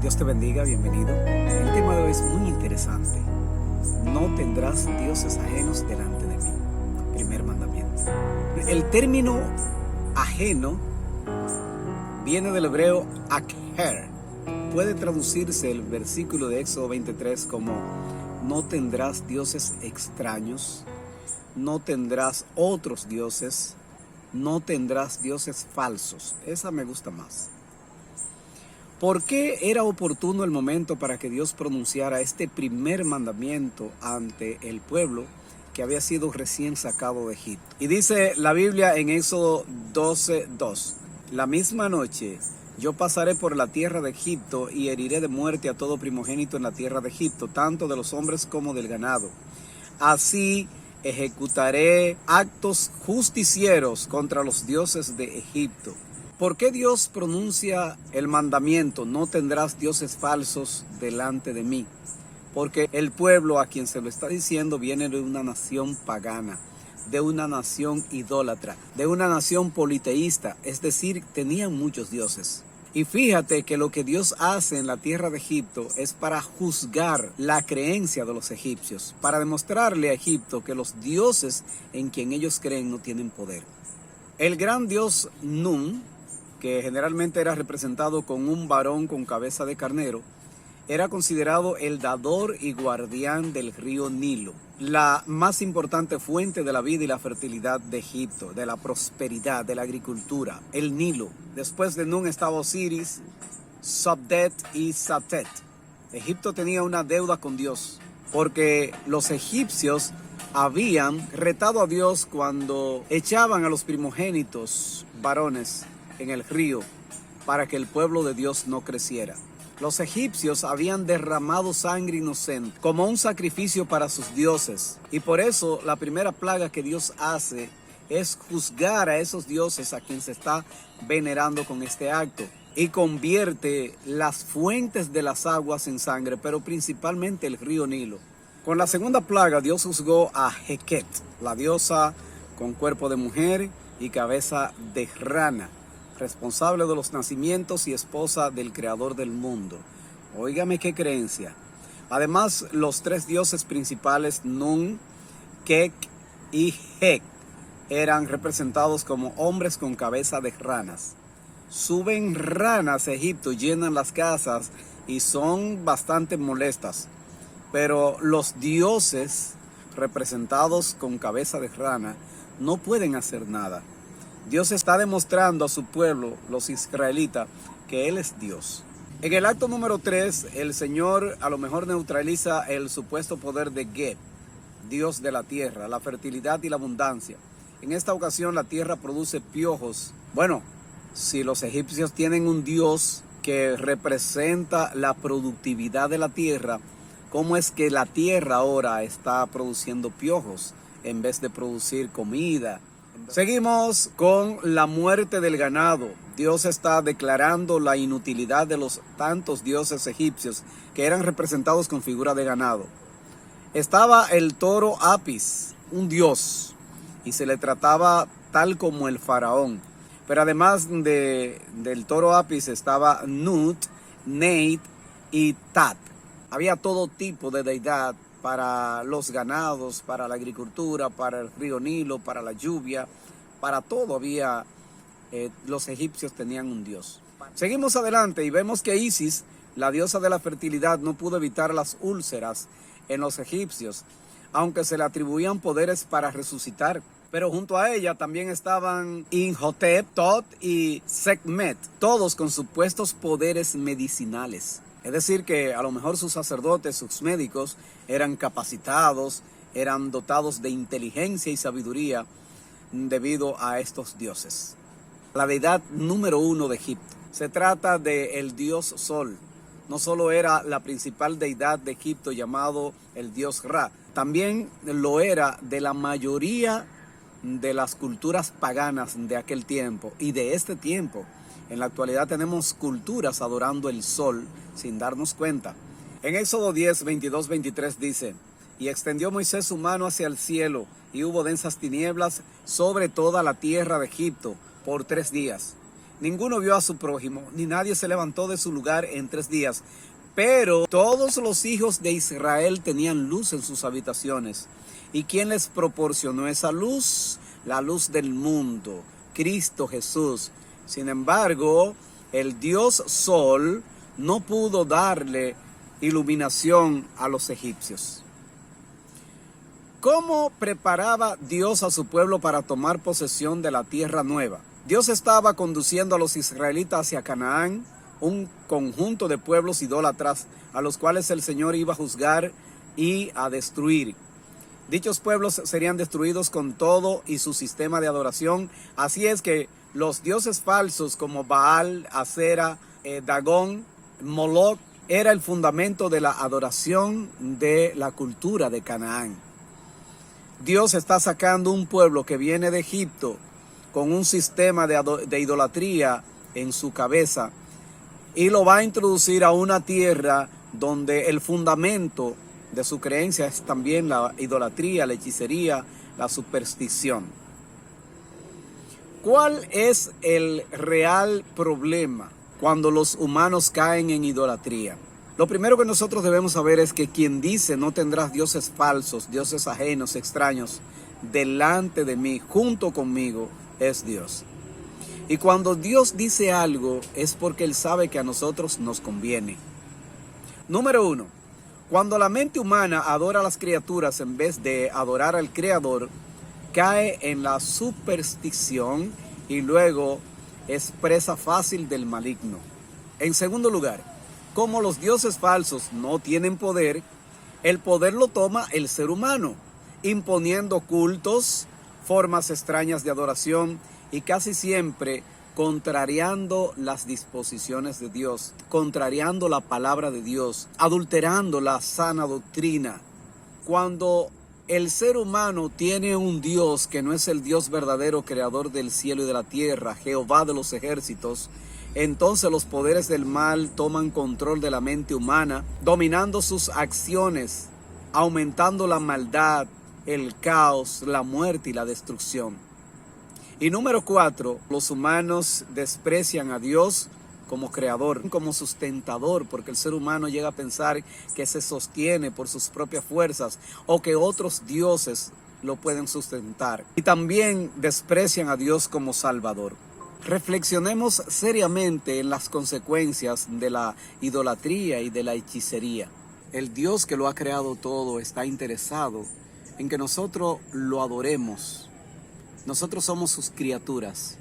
Dios te bendiga, bienvenido. El tema de hoy es muy interesante. No tendrás dioses ajenos delante de mí. Primer mandamiento. El término ajeno viene del hebreo akher. Puede traducirse el versículo de Éxodo 23 como: no tendrás dioses extraños, no tendrás otros dioses, no tendrás dioses falsos. Esa me gusta más. ¿Por qué era oportuno el momento para que Dios pronunciara este primer mandamiento ante el pueblo que había sido recién sacado de Egipto? Y dice la Biblia en Éxodo 12:2: la misma noche yo pasaré por la tierra de Egipto y heriré de muerte a todo primogénito en la tierra de Egipto, tanto de los hombres como del ganado. Así ejecutaré actos justicieros contra los dioses de Egipto. ¿Por qué Dios pronuncia el mandamiento: no tendrás dioses falsos delante de mí? Porque el pueblo a quien se lo está diciendo viene de una nación pagana, de una nación idólatra, de una nación politeísta, es decir, tenían muchos dioses. Y fíjate que lo que Dios hace en la tierra de Egipto es para juzgar la creencia de los egipcios, para demostrarle a Egipto que los dioses en quien ellos creen no tienen poder. El gran dios Nun, que generalmente era representado con un varón con cabeza de carnero, era considerado el dador y guardián del río Nilo, la más importante fuente de la vida y la fertilidad de Egipto, de la prosperidad, de la agricultura, el Nilo. Después de Nun estaba Osiris, Sobdet y Satet. Egipto tenía una deuda con Dios, porque los egipcios habían retado a Dios cuando echaban a los primogénitos varones en el río para que el pueblo de Dios no creciera. Los egipcios habían derramado sangre inocente como un sacrificio para sus dioses, y por eso la primera plaga que Dios hace es juzgar a esos dioses a quien se está venerando con este acto, y convierte las fuentes de las aguas en sangre, pero principalmente el río Nilo. Con la segunda plaga Dios juzgó a Heket, la diosa con cuerpo de mujer y cabeza de rana, responsable de los nacimientos y esposa del creador del mundo. Óigame qué creencia. Además, los tres dioses principales, Nun, Kek y Hek, eran representados como hombres con cabeza de ranas. Suben ranas a Egipto, llenan las casas y son bastante molestas. Pero los dioses representados con cabeza de rana no pueden hacer nada. Dios está demostrando a su pueblo, los israelitas, que Él es Dios. En el acto número 3, el Señor a lo mejor neutraliza el supuesto poder de Geb, Dios de la tierra, la fertilidad y la abundancia. En esta ocasión la tierra produce piojos. Bueno, si los egipcios tienen un Dios que representa la productividad de la tierra, ¿cómo es que la tierra ahora está produciendo piojos en vez de producir comida? Seguimos con la muerte del ganado. Dios está declarando la inutilidad de los tantos dioses egipcios que eran representados con figura de ganado. Estaba el toro Apis, un dios, y se le trataba tal como el faraón. Pero además del toro Apis estaba Nut, Neit y Tat. Había todo tipo de deidad para los ganados, para la agricultura, para el río Nilo, para la lluvia, para todo había, los egipcios tenían un dios. Seguimos adelante y vemos que Isis, la diosa de la fertilidad, no pudo evitar las úlceras en los egipcios, aunque se le atribuían poderes para resucitar. Pero junto a ella también estaban Imhotep, Tot y Sekhmet, todos con supuestos poderes medicinales. Es decir, que a lo mejor sus sacerdotes, sus médicos, eran capacitados, eran dotados de inteligencia y sabiduría debido a estos dioses. La deidad número 1 de Egipto. Se trata del dios Sol. No solo era la principal deidad de Egipto llamado el dios Ra, también lo era de la mayoría de las culturas paganas de aquel tiempo y de este tiempo. En la actualidad tenemos culturas adorando el sol sin darnos cuenta. En Éxodo 10, 22, 23 dice: y extendió Moisés su mano hacia el cielo, y hubo densas tinieblas sobre toda la tierra de Egipto por 3 días. Ninguno vio a su prójimo, ni nadie se levantó de su lugar en 3 días. Pero todos los hijos de Israel tenían luz en sus habitaciones. ¿Y quién les proporcionó esa luz? La luz del mundo, Cristo Jesús. Sin embargo, el Dios Sol no pudo darle iluminación a los egipcios. ¿Cómo preparaba Dios a su pueblo para tomar posesión de la tierra nueva? Dios estaba conduciendo a los israelitas hacia Canaán, un conjunto de pueblos idólatras a los cuales el Señor iba a juzgar y a destruir. Dichos pueblos serían destruidos con todo y su sistema de adoración. Así es que los dioses falsos como Baal, Asera, Dagón, Moloch, era el fundamento de la adoración de la cultura de Canaán. Dios está sacando un pueblo que viene de Egipto con un sistema de idolatría en su cabeza y lo va a introducir a una tierra donde el fundamento de su creencia es también la idolatría, la hechicería, la superstición. ¿Cuál es el real problema cuando los humanos caen en idolatría? Lo primero que nosotros debemos saber es que quien dice no tendrás dioses falsos, dioses ajenos, extraños, delante de mí, junto conmigo, es Dios. Y cuando Dios dice algo es porque Él sabe que a nosotros nos conviene. Número 1. Cuando la mente humana adora a las criaturas en vez de adorar al Creador, cae en la superstición y luego es presa fácil del maligno. En segundo lugar, como los dioses falsos no tienen poder, el poder lo toma el ser humano, imponiendo cultos, formas extrañas de adoración y casi siempre contrariando las disposiciones de Dios, contrariando la palabra de Dios, adulterando la sana doctrina. Cuando el ser humano tiene un Dios que no es el Dios verdadero, creador del cielo y de la tierra, Jehová de los ejércitos, entonces los poderes del mal toman control de la mente humana, dominando sus acciones, aumentando la maldad, el caos, la muerte y la destrucción. Y número 4, los humanos desprecian a Dios como creador, como sustentador, porque el ser humano llega a pensar que se sostiene por sus propias fuerzas o que otros dioses lo pueden sustentar. Y también desprecian a Dios como salvador. Reflexionemos seriamente en las consecuencias de la idolatría y de la hechicería. El Dios que lo ha creado todo está interesado en que nosotros lo adoremos. Nosotros somos sus criaturas.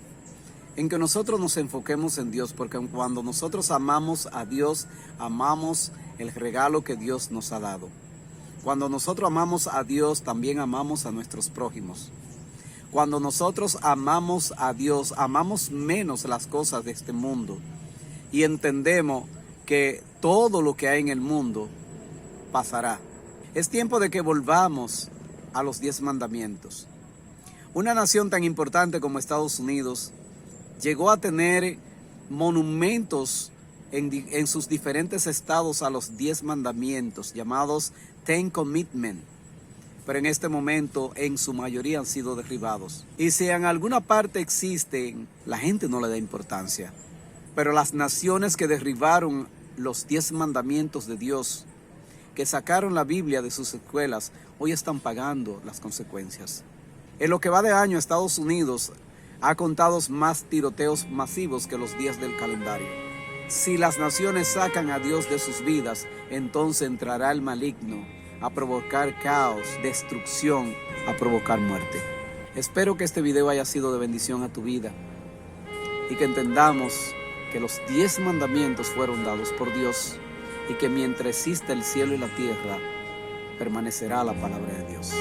En que nosotros nos enfoquemos en Dios, porque cuando nosotros amamos a Dios, amamos el regalo que Dios nos ha dado. Cuando nosotros amamos a Dios, también amamos a nuestros prójimos. Cuando nosotros amamos a Dios, amamos menos las cosas de este mundo y entendemos que todo lo que hay en el mundo pasará. Es tiempo de que volvamos a los 10 mandamientos. Una nación tan importante como Estados Unidos llegó a tener monumentos en sus diferentes estados a los 10 mandamientos, llamados Ten Commandments. Pero en este momento en su mayoría han sido derribados. Y si en alguna parte existen, la gente no le da importancia. Pero las naciones que derribaron los 10 mandamientos de Dios, que sacaron la Biblia de sus escuelas, hoy están pagando las consecuencias. En lo que va de año, Estados Unidos ha contado más tiroteos masivos que los días del calendario. Si las naciones sacan a Dios de sus vidas, entonces entrará el maligno a provocar caos, destrucción, a provocar muerte. Espero que este video haya sido de bendición a tu vida y que entendamos que los 10 mandamientos fueron dados por Dios y que mientras exista el cielo y la tierra, permanecerá la palabra de Dios.